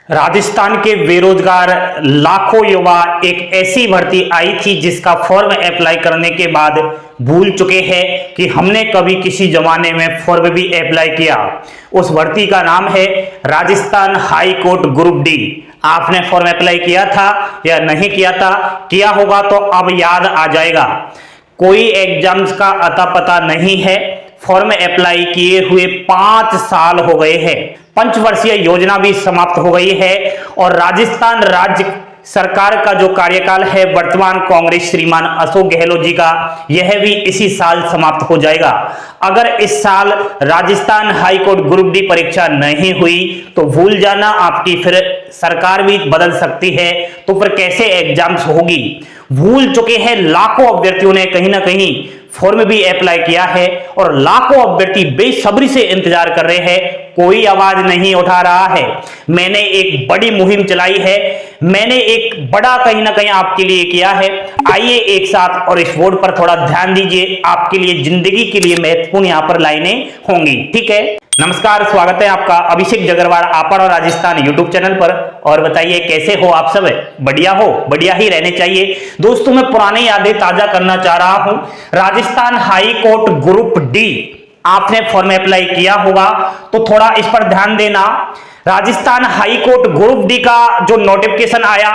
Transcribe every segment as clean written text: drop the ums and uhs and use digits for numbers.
राजस्थान के बेरोजगार लाखों युवा एक ऐसी भर्ती आई थी जिसका फॉर्म अप्लाई करने के बाद भूल चुके हैं कि हमने कभी किसी जमाने में फॉर्म भी अप्लाई किया। उस भर्ती का नाम है Rajasthan high court group D. आपने फॉर्म अप्लाई किया था या नहीं किया था? किया होगा तो अब याद आ जाएगा। कोई एग्जाम्स का अता पता नहीं है। फॉर्म अप्लाई किए हुए 5 साल हो गए हैं। पंचवर्षीय योजना भी समाप्त हो गई है और राजस्थान राज्य सरकार का जो कार्यकाल है वर्तमान कांग्रेस श्रीमान अशोक गहलोत जी का, यह भी इसी साल समाप्त हो जाएगा। अगर इस साल Rajasthan high court group D परीक्षा नहीं हुई तो भूल जाना, आपकी फिर सरकार भी बदल सकती है तो फिर कैसे एग्जाम्स होगी। भूल चुके हैं लाखों अभ्यर्थियों ने कहीं ना कहीं फॉर्म भी अप्लाई किया है और लाखों अभ्यर्थी बेसब्री से इंतजार कर रहे हैं। कोई आवाज नहीं उठा रहा है। मैंने एक बड़ी मुहिम चलाई है, मैंने एक बड़ा कहीं ना कहीं आपके लिए किया है। आइए एक साथ और इस बोर्ड पर थोड़ा ध्यान दीजिए, आपके लिए जिंदगी के लिए महत्वपूर्ण यहां पर लाइनें होंगी। ठीक है, नमस्कार, स्वागत है आपका अभिषेक जगरवाल आपड़ और राजस्थान यूट्यूब चैनल पर। और बताइए कैसे हो आप सब? बढ़िया हो? बढ़िया ही रहने चाहिए। दोस्तों, मैं पुरानी यादें ताजा करना चाह रहा हूं। Rajasthan high court group D आपने फॉर्म अप्लाई किया होगा तो थोड़ा इस पर ध्यान देना। Rajasthan high court group D का जो नोटिफिकेशन आया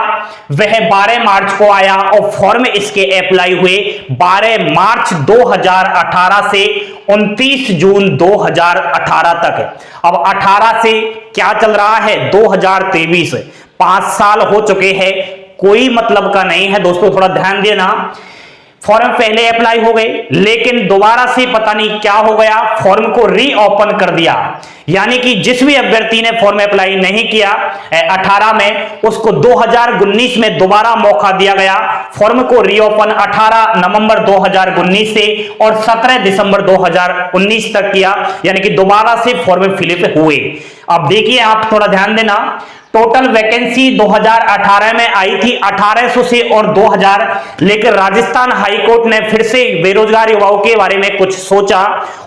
वह 12 मार्च को आया और फॉर्म इसके अप्लाई हुए 12 मार्च 2018 से 29 जून 2018 तक। अब 18 से क्या चल रहा है? 2023, 5 साल हो चुके हैं। कोई मतलब का नहीं है दोस्तों, थोड़ा ध्यान देना। फॉर्म पहले अप्लाई हो गए लेकिन दोबारा से पता नहीं क्या हो गया, फॉर्म को रीओपन कर दिया। यानी कि जिस भी अभ्यर्थी ने फॉर्म अप्लाई नहीं किया 18 में, उसको 2019 में दोबारा मौका दिया गया। फॉर्म को रीओपन 18 नवंबर 2019 से और 17 दिसंबर 2019 तक किया, यानी कि दोबारा से फॉर्म फिलअप हुए। अब देखिए, आप थोड़ा ध्यान देना। टोटल वैकेंसी 2018 में आई थी 1800 से और 2000, लेकिन राजस्थान हाई कोर्ट ने फिर से बेरोजगार युवाओं के बारे में कुछ सोचा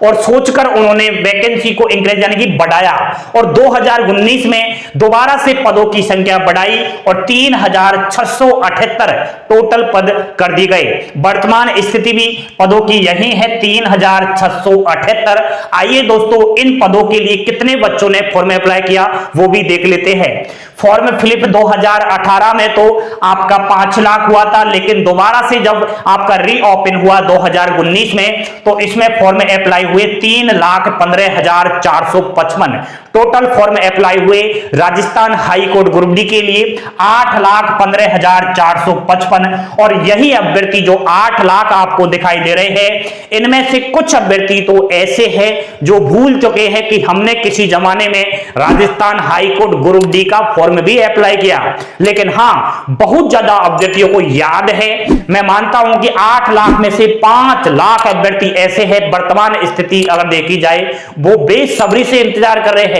और सोचकर उन्होंने वैकेंसी को इंक्रीज यानी कि बढ़ाया और 2019 में दोबारा से पदों की संख्या बढ़ाई और 3678 टोटल पद कर दिए गए। वर्तमान स्थिति भी पदों की यही है, 3678। आइए दोस्तों, इन पदों के लिए कितने बच्चों ने फॉर्म अप्लाई किया वो भी देख लेते हैं। फॉर्म फिलिप 2018 में तो आपका 5 लाख हुआ था, लेकिन दोबारा से जब आपका रीओपन हुआ 2019 में तो इसमें फॉर्म अप्लाई हुए 3,15,455। टोटल फॉर्म अप्लाई हुए Rajasthan high court group D के लिए 8,15,455। और यही अभ्यर्थी जो 8 लाख आपको दिखाई दे रहे हैं, इनमें से कुछ अभ्यर्थी तो ऐसे हैं जो भूल चुके हैं कि हमने किसी जमाने में Rajasthan high court group D का फॉर्म भी अप्लाई किया। लेकिन हाँ, बहुत ज्यादा अभ्यर्थियों को याद है। मैं मानता हूं कि 8 लाख में से 5 लाख अभ्यर्थी ऐसे हैं, वर्तमान स्थिति अगर देखी जाए वो बेसब्री से इंतजार कर रहे हैं।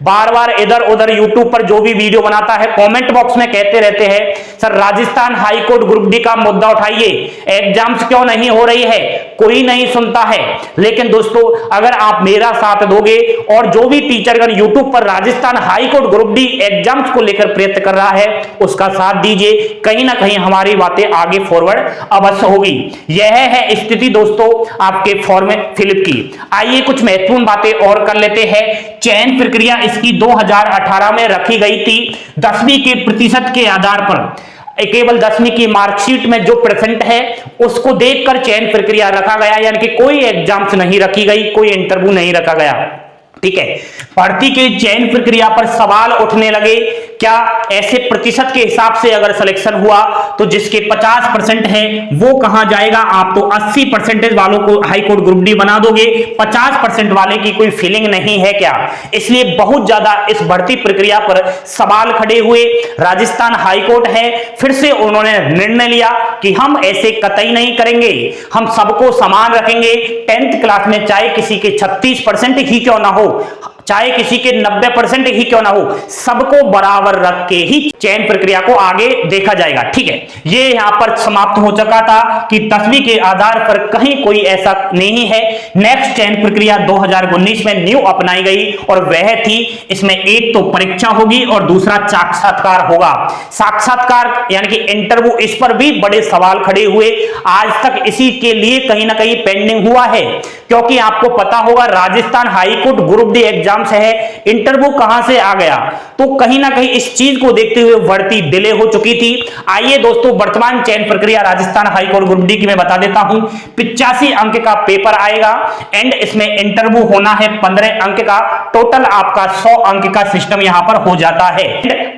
बार बार इधर उधर यूट्यूब पर जो भी वीडियो बनाता है कमेंट बॉक्स में कहते रहते हैं, sir Rajasthan high court group D का मुद्दा उठाइए, एग्जाम्स क्यों नहीं हो रही है? कोई नहीं सुनता है। लेकिन दोस्तों, अगर आप मेरा साथ दोगे और जो भी टीचरगण यूट्यूब पर Rajasthan high court group D exams को लेकर प्रयत्न कर रहा है उसका साथ दीजिए, कहीं ना कहीं हमारी बातें आगे फॉरवर्ड अवश्य होगी। यह है स्थिति दोस्तों आपके फॉर्म फिलिप की। आइए कुछ महत्वपूर्ण बातें और कर लेते हैं। चयन प्रक्रिया इसकी 2018 में रखी गई थी 10वीं के प्रतिशत के आधार पर। केवल 10वीं की मार्कशीट में जो परसेंट है उसको देखकर चयन प्रक्रिया रखा गया, यानी कि कोई एग्जाम्स नहीं रखी गई, कोई इंटरव्यू नहीं रखा गया। ठीक है, भर्ती के चयन प्रक्रिया पर सवाल उठने लगे, क्या ऐसे प्रतिशत के हिसाब से अगर सिलेक्शन हुआ तो जिसके 50% है वो कहां जाएगा? आप तो 80% वालों को हाई कोर्ट ग्रुप डी बना दोगे, 50% वाले की कोई फीलिंग नहीं है क्या? इसलिए बहुत ज्यादा इस भर्ती प्रक्रिया पर सवाल खड़े हुए। राजस्थान हाई कोर्ट है, फिर से उन्होंने निर्णय लिया कि हम ऐसे कतई नहीं करेंगे, हम सबको समान रखेंगे। 10th क्लास में चाहे किसी के 36% ही क्यों ना हो, चाहे चाहे किसी के 90% ही क्यों ना हो, सबको बराबर रख के ही चयन प्रक्रिया को आगे देखा जाएगा। ठीक है, ये यहां पर समाप्त हो चुका था कि 10वीं के आधार पर कहीं कोई ऐसा नहीं है। नेक्स्ट चयन प्रक्रिया 2019 में न्यू अपनाई गई और वह थी, इसमें एक तो परीक्षा होगी और दूसरा साक्षात्कार होगा। साक्षात्कार यानी कि इंटरव्यू, इस पर भी बड़े सवाल खड़े हुए, आज तक इसी के लिए कहीं ना कहीं पेंडिंग हुआ है, क्योंकि आपको पता होगा Rajasthan high court group D exams है, इंटरव्यू कहां से आ गया, तो कहीं ना कहीं इस चीज को देखते हुए भर्ती डिले हो चुकी थी। आइए दोस्तों, वर्तमान चयन प्रक्रिया राजस्थान हाईकोर्ट ग्रुप डी की मैं बता देता हूं। 85 अंक का पेपर आएगा एंड इसमें इंटरव्यू होना है 15 अंक का, टोटल आपका 100 अंक का सिस्टम यहां पर हो जाता है।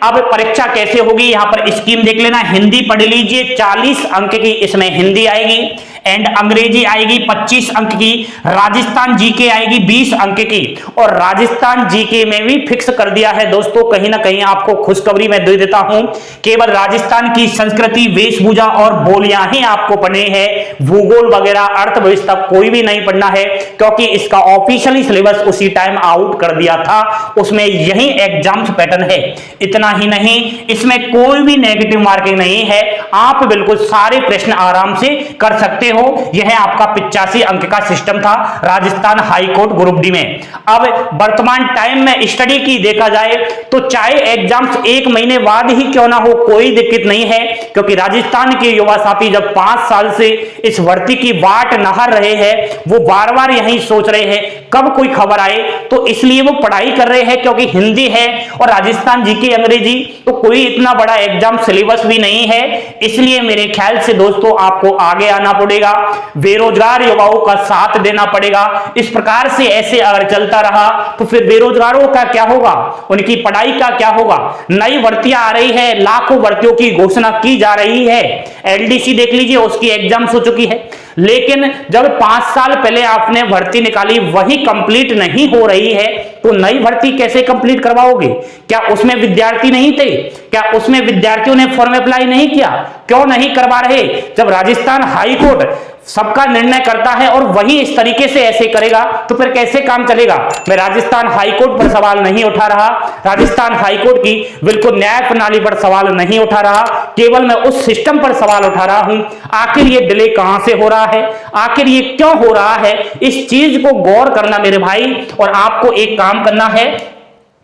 अब परीक्षा कैसे होगी, यहां पर स्कीम देख लेना। हिंदी पढ़ लीजिए, 40 अंक की इसमें हिंदी आएगी एंड अंग्रेजी आएगी 25 अंक की, राजस्थान जीके आएगी 20 अंक की, और राजस्थान जीके में भी फिक्स कर दिया है दोस्तों, कहीं ना कहीं आपको खुशखबरी मैं दे देता हूं, केवल राजस्थान की संस्कृति, वेशभूषा और बोलियां ही आपको पढ़नी है, भूगोल वगैरह अर्थव्यवस्था कोई भी नहीं पढ़ना है, क्योंकि इसका ऑफिशियली सिलेबस उसी टाइम आउट कर दिया था, उसमें यही एग्जाम्स पैटर्न है। इतना ही नहीं, इसमें कोई भी नेगेटिव मार्किंग नहीं है, आप बिल्कुल सारे प्रश्न आराम से कर सकते हो। यह आपका 85 अंक का सिस्टम था राजस्थान हाईकोर्ट ग्रुप डी में। अब वर्तमान टाइम में स्टडी की देखा जाए तो चाहे एग्जाम्स 1 महीने बाद ही क्यों ना हो, कोई दिक्कत नहीं है, क्योंकि राजस्थान के युवा साथी जब 5 साल से इस भर्ती की वाट नहर रहे हैं, वो बार बार यही सोच रहे हैं कब कोई खबर आए, तो इसलिए वो पढ़ाई कर रहे हैं, क्योंकि हिंदी है और राजस्थान जीके अंग्रेजी, तो कोई इतना बड़ा एग्जाम सिलेबस भी नहीं है। इसलिए मेरे ख्याल से दोस्तों आपको आगे आना पड़ेगा, बेरोजगार युवाओं का साथ देना पड़ेगा। इस प्रकार से ऐसे अगर चलता रहा तो फिर बेरोजगारों का क्या होगा, उनकी पढ़ाई का क्या होगा। नई भर्तियां आ रही है, लाखों भर्तियों की घोषणा की जा रही है, एलडीसी देख लीजिए उसकी एग्जाम हो चुकी है, लेकिन जब 5 साल पहले आपने भर्ती निकाली वही कंप्लीट नहीं हो रही है, तो नई भर्ती कैसे कंप्लीट करवाओगे? क्या उसमें विद्यार्थी नहीं थे? क्या उसमें विद्यार्थियों ने फॉर्म अप्लाई नहीं किया? क्यों नहीं करवा रहे? जब राजस्थान हाईकोर्ट सबका निर्णय करता है और वही इस तरीके से ऐसे करेगा तो फिर कैसे काम चलेगा? मैं राजस्थान हाईकोर्ट पर सवाल नहीं उठा रहा, राजस्थान हाईकोर्ट की बिल्कुल न्याय प्रणाली पर सवाल नहीं उठा रहा, केवल मैं उस सिस्टम पर सवाल उठा रहा हूं। आखिर ये डिले कहां से हो रहा है, आखिर ये क्यों हो रहा है, इस चीज को गौर करना मेरे भाई, और आपको एक काम करना है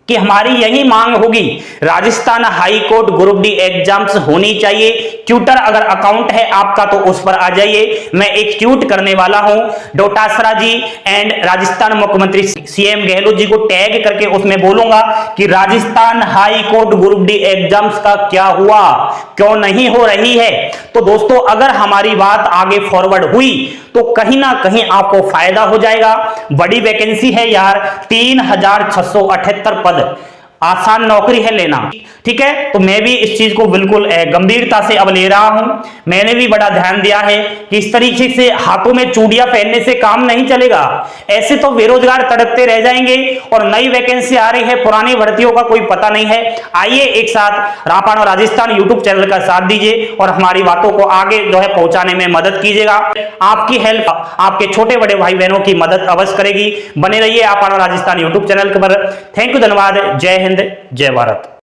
कि हमारी यही मांग होगी, Rajasthan high court group D exams होनी चाहिए। ट्विटर अगर अकाउंट है आपका तो उस पर आ जाइए, मैं एक ट्वीट करने वाला हूं, डोटासरा जी एंड राजस्थान मुख्यमंत्री सीएम गहलोत जी को टैग करके उसमें बोलूंगा कि Rajasthan high court group D exams का क्या हुआ, क्यों नहीं हो रही है। तो दोस्तों अगर हमारी बात आगे फॉरवर्ड हुई तो कहीं ना कहीं आपको फायदा हो जाएगा। बड़ी वैकेंसी है यार, 3678 पद, आसान नौकरी है लेना, ठीक है। तो मैं भी इस चीज को बिल्कुल गंभीरता से अब ले रहा हूं। मैंने भी बड़ा ध्यान दिया है कि इस तरीके से हाथों में चूड़ियां पहनने से काम नहीं चलेगा, ऐसे तो बेरोजगार तड़पते रह जाएंगे और नई वैकेंसी आ रही है, पुरानी भर्तियों का कोई पता नहीं है। आइए एक साथ रापान और राजस्थान यूट्यूब चैनल का साथ दीजिए और हमारी बातों को आगे जो है पहुंचाने में मदद कीजिएगा। आपकी हेल्प आपके छोटे बड़े भाई बहनों की मदद अवश्य करेगी। बने रहिए रापान और राजस्थान यूट्यूब चैनल पर। थैंक यू, धन्यवाद। जय हिंद, जय भारत।